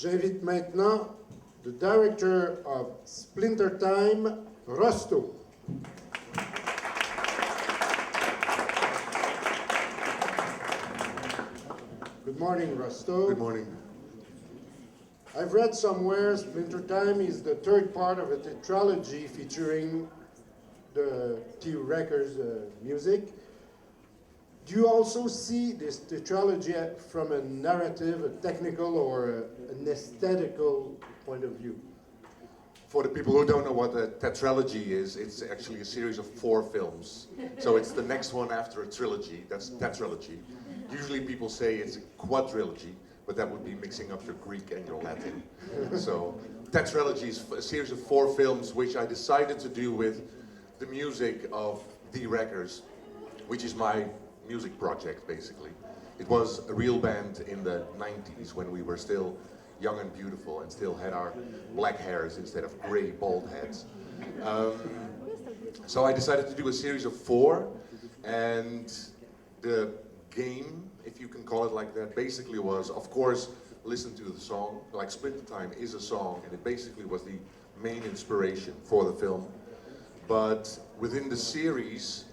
J'invite maintenant the director of Splintertime, Rosto. Good morning, Rosto. Good morning. I've read somewhere Splintertime is the third part of a tetralogy featuring the T Records music. Do you also see this tetralogy from a narrative, a technical, or an aesthetical point of view? For the people who don't know what a tetralogy is, it's actually a series of 4 films. So it's the next one after a trilogy, that's tetralogy. Usually people say it's a quadrilogy, but that would be mixing up your Greek and your Latin. So tetralogy is a series of 4 films which I decided to do with the music of The Records, which is my music project basically. It was a real band in the 90s when we were still young and beautiful and still had our black hairs instead of grey bald heads. So I decided to do a series of 4, and the game, if you can call it like that, basically was, of course, listen to the song. Like Splintertime is a song, and it basically was the main inspiration for the film. But within the series,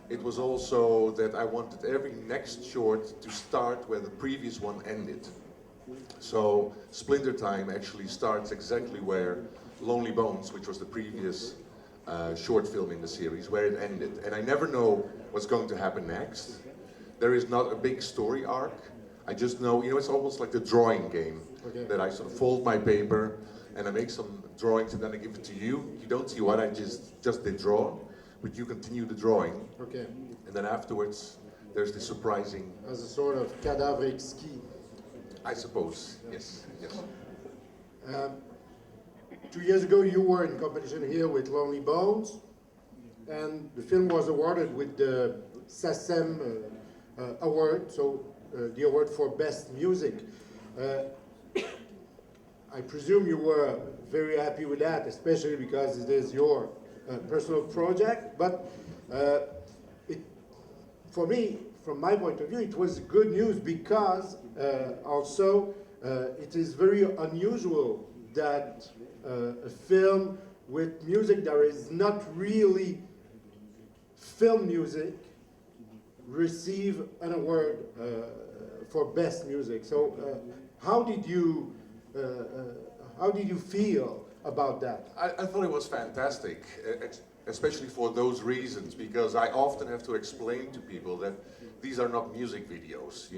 it was also that I wanted every next short to start where the previous one ended. So Splintertime actually starts exactly where Lonely Bones, which was the previous short film in the series, where it ended. And I never know what's going to happen next. There is not a big story arc. I just know, it's almost like the drawing game. Okay. That I sort of fold my paper and I make some drawings and then I give it to you. You don't see what I just did draw, but you continue the drawing. Okay. And then afterwards, there's the surprising... As a sort of cadavre exquis. I suppose, yes, yes. 2 years ago, you were in competition here with Lonely Bones, and the film was awarded with the SACEM award, so the award for best music. I presume you were very happy with that, especially because it is your personal project, but for me, from my point of view, it was good news because also it is very unusual that a film with music that is not really film music receive an award for best music. So how did you feel about that? I thought it was fantastic, especially for those reasons, because I often have to explain to people that these are not music videos,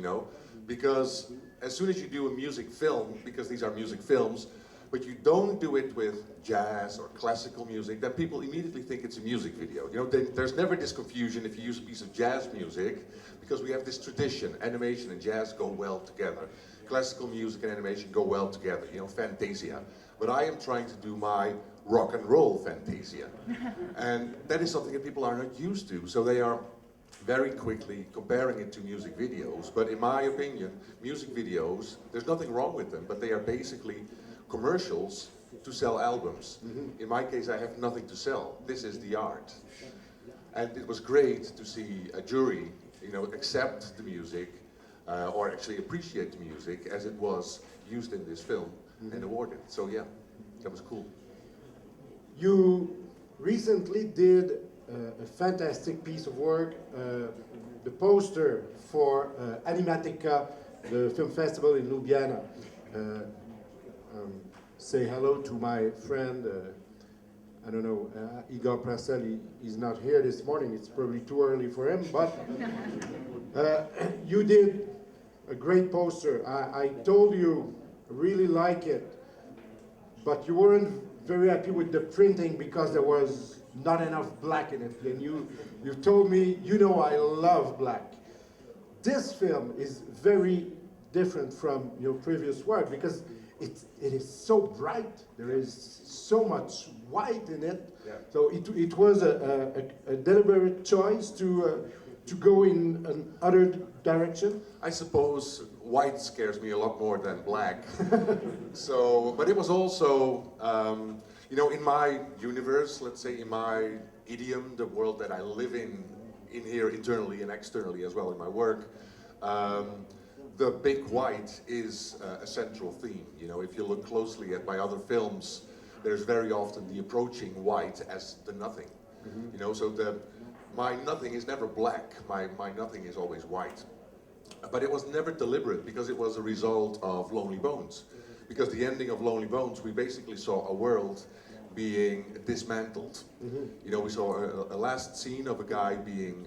because as soon as you do a music film, because these are music films, but you don't do it with jazz or classical music, then people immediately think it's a music video. There's never this confusion if you use a piece of jazz music, because we have this tradition, animation and jazz go well together. Classical music and animation go well together, Fantasia. But I am trying to do my rock and roll Fantasia. And that is something that people are not used to, so they are very quickly comparing it to music videos. But in my opinion, music videos, there's nothing wrong with them, but they are basically commercials to sell albums. Mm-hmm. In my case, I have nothing to sell. This is the art. And it was great to see a jury, accept the music, or actually appreciate the music as it was used in this film, mm-hmm. and awarded. So yeah, that was cool. You recently did a fantastic piece of work, the poster for Animatica, the film festival in Ljubljana. Say hello to my friend, I don't know, Igor Prasel. He's not here this morning, it's probably too early for him, but you did a great poster. I told you, I really like it, but you weren't very happy with the printing because there was not enough black in it. And you told me, I love black. This film is very different from your previous work because it is so bright. There is so much white in it. Yeah. So it was a deliberate choice to go in another direction. I suppose white scares me a lot more than black. So, but it was also, in my universe, let's say in my idiom, the world that I live in here internally and externally as well in my work, the big white is a central theme. You know, if you look closely at my other films, there's very often the approaching white as the nothing. You know, so my nothing is never black, my nothing is always white. But it was never deliberate because it was a result of Lonely Bones. Because the ending of Lonely Bones, we basically saw a world being dismantled. You know, we saw a last scene of a guy being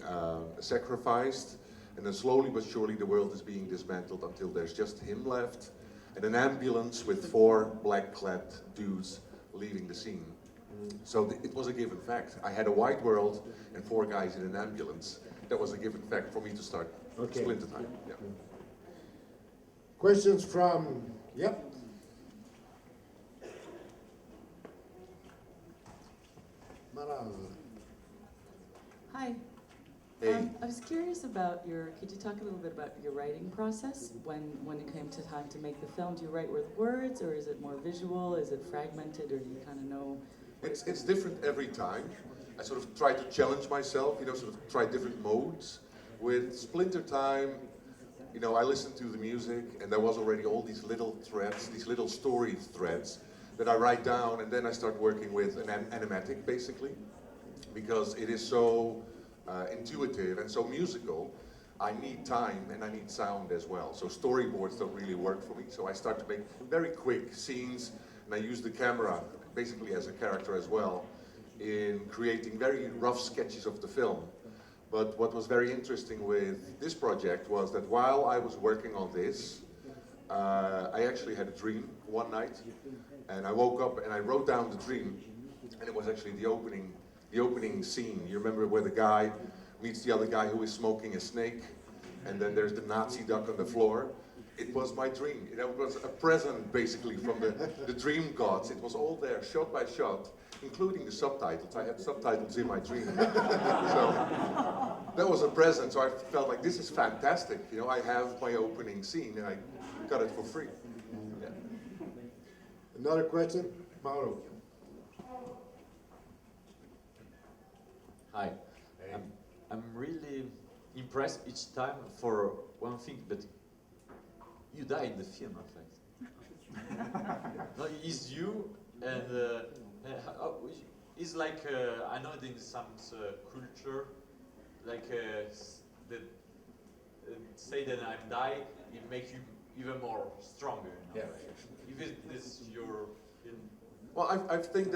sacrificed, and then slowly but surely the world is being dismantled until there's just him left, and an ambulance with 4 black-clad dudes leaving the scene. So it was a given fact. I had a white world and 4 guys in an ambulance. That was a given fact for me to start Splintertime. Yeah. Questions from, yep. Maral. Hi. Hey. I was curious about could you talk a little bit about your writing process when it came to time to make the film? Do you write with words, or is it more visual? Is it fragmented, or do you kind of know? It's different every time. I sort of try to challenge myself, you know, sort of try different modes. With Splintertime, you know, I listened to the music, and there was already all these little threads, these little story threads that I write down, and then I start working with an animatic, basically, because it is so intuitive and so musical. I need time and I need sound as well. So storyboards don't really work for me. So I start to make very quick scenes, and I use the camera basically as a character as well in creating very rough sketches of the film. But what was very interesting with this project was that while I was working on this, I actually had a dream one night, and I woke up and I wrote down the dream, and it was actually the opening scene. You remember where the guy meets the other guy who is smoking a snake, and then there's the Nazi duck on the floor. It was my dream. It was a present, basically, from the dream gods. It was all there, shot by shot, including the subtitles. I had subtitles in my dream. So that was a present, so I felt like, this is fantastic. You know, I have my opening scene, and I got it for free. Yeah. Another question, Mauro. Hi. I'm really impressed each time for one thing, but you die in the film, in fact. No, it's you, and it's like I know in some culture, like say that I'm die, it makes you even more stronger. You know? Yeah. If this your film. Well, I think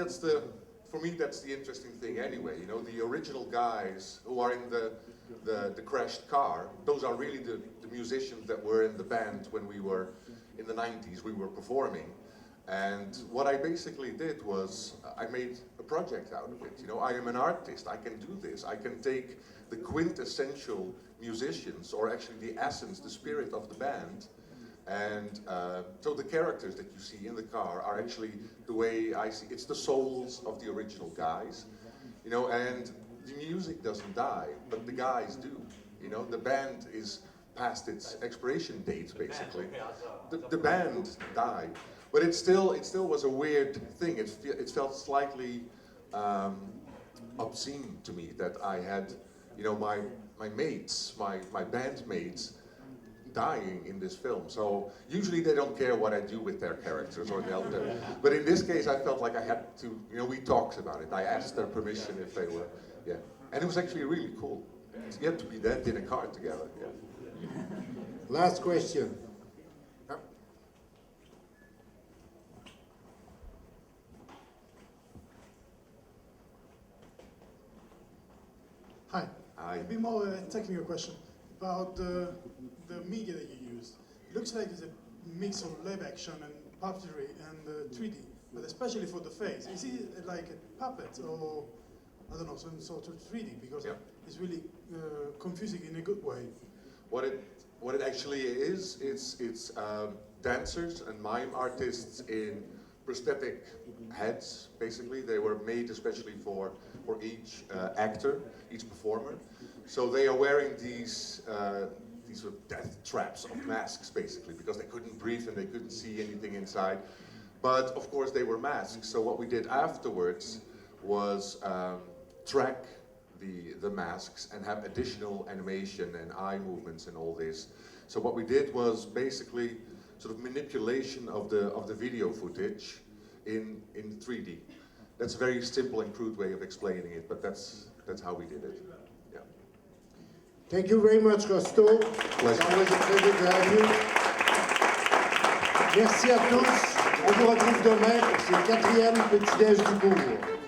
for me, that's the interesting thing anyway. You know, the original guys who are in the crashed car, those are really the musicians that were in the band when we were in the 90s, we were performing. And what I basically did was, I made a project out of it. You know, I am an artist, I can do this. I can take the quintessential musicians, or actually the essence, the spirit of the band, and so the characters that you see in the car are actually the way I see, it's the souls of the original guys, you know, and the music doesn't die, but the guys do, you know, the band is past its expiration date, basically. The band died, but it still was a weird thing. It felt slightly obscene to me that I had, you know, my mates, my band mates, dying in this film. So usually they don't care what I do with their characters, or they'll do. But in this case, I felt like I had to, you know, we talked about it. I asked their permission if they were, yeah. And it was actually really cool. You had to be that in a car together, yeah. Last question. Hi. Hi. A bit more technical question about the media that you used. It looks like it's a mix of live action and puppetry and 3D, but especially for the face. Is it like a puppet or, I don't know, some sort of 3D? Because it's really confusing in a good way. What it actually is, it's dancers and mime artists in prosthetic heads, basically. They were made especially for each actor, each performer. So they are wearing these sort of death traps of masks, basically, because they couldn't breathe and they couldn't see anything inside. But of course they were masks. So what we did afterwards was track the masks and have additional animation and eye movements and all this. So what we did was basically sort of manipulation of the video footage in 3D. That's a very simple and crude way of explaining it, but that's how we did it. Yeah. Thank you very much, Rosto. Pleasure. It's always a pleasure to have you. Merci à tous. On vous retrouve demain pour ce 4e petit-déj du cours.